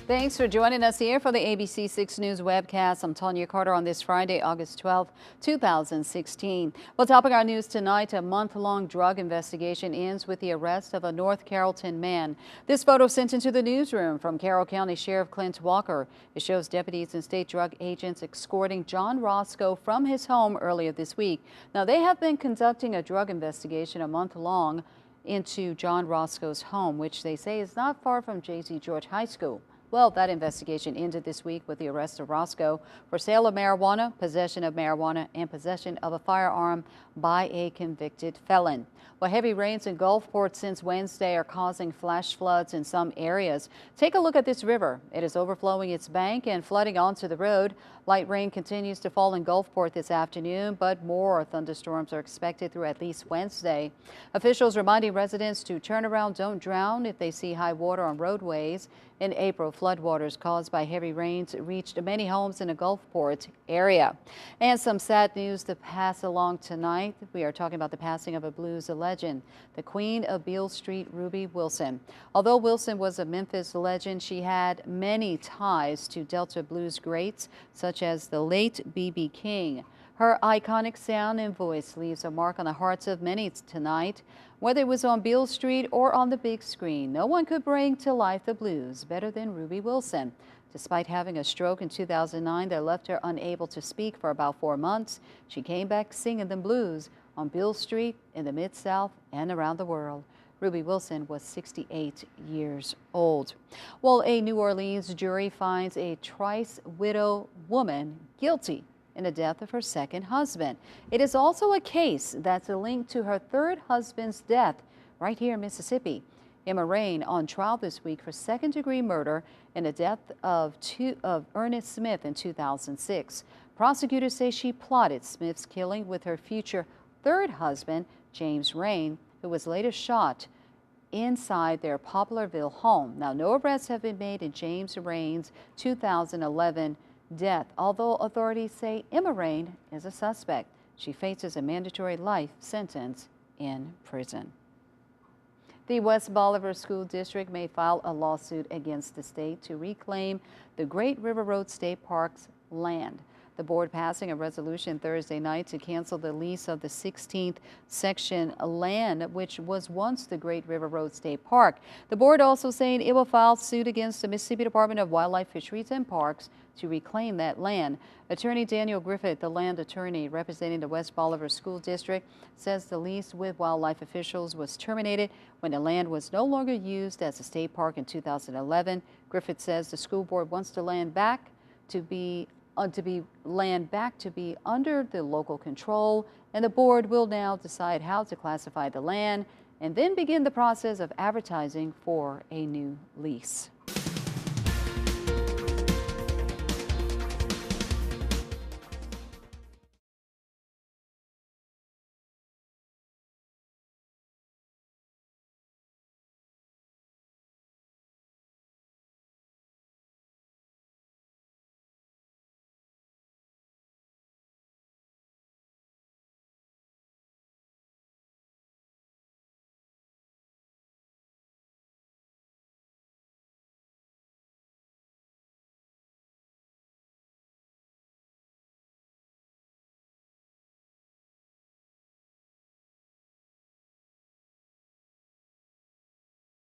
Thanks for joining us here for the ABC 6 News webcast. I'm Tanya Carter on this Friday, August 12, 2016. Well, topping our news tonight, a month-long drug investigation ends with the arrest of a North Carrollton man. This photo sent into the newsroom from Carroll County Sheriff Clint Walker. It shows deputies and state drug agents escorting John Roscoe from his home earlier this week. Now, they have been conducting a drug investigation a month long into John Roscoe's home, which they say is not far from J.C. George High School. Well, that investigation ended this week with the arrest of Roscoe for sale of marijuana, possession of marijuana, and possession of a firearm by a convicted felon. Well, heavy rains in Gulfport since Wednesday are causing flash floods in some areas. Take a look at this river. It is overflowing its bank and flooding onto the road. Light rain continues to fall in Gulfport this afternoon, but more thunderstorms are expected through at least Wednesday. Officials reminding residents to turn around, don't drown if they see high water on roadways. In April, floodwaters caused by heavy rains reached many homes in the Gulfport area. And some sad news to pass along tonight. We are talking about the passing of a blues legend, the queen of Beale Street, Ruby Wilson. Although Wilson was a Memphis legend, she had many ties to Delta blues greats such as the late B.B. King. Her iconic sound and voice leaves a mark on the hearts of many tonight. Whether it was on Beale Street or on the big screen, no one could bring to life the blues better than Ruby Wilson. Despite having a stroke in 2009 that left her unable to speak for about 4 months, she came back singing the blues on Beale Street, in the Mid-South, and around the world. Ruby Wilson was 68 years old. Well, a New Orleans jury finds a Trice widow woman guilty in the death of her second husband. It is also a case that's linked to her third husband's death right here in Mississippi. Emma Rain on trial this week for second-degree murder in the death of Ernest Smith in 2006. Prosecutors say she plotted Smith's killing with her future third husband, James Rain, who was later shot inside their Poplarville home. Now, no arrests have been made in James Rain's 2011 death, although authorities say Emma Rain is a suspect. She faces a mandatory life sentence in prison. The West Bolivar School District may file a lawsuit against the state to reclaim the Great River Road State Park's land. The board passing a resolution Thursday night to cancel the lease of the 16th section land, which was once the Great River Road State Park. The board also saying it will file suit against the Mississippi Department of Wildlife, Fisheries, and Parks to reclaim that land. Attorney Daniel Griffith, the land attorney representing the West Bolivar School District, says the lease with wildlife officials was terminated when the land was no longer used as a state park in 2011. Griffith says the school board wants the land back to be under the local control, and the board will now decide how to classify the land and then begin the process of advertising for a new lease.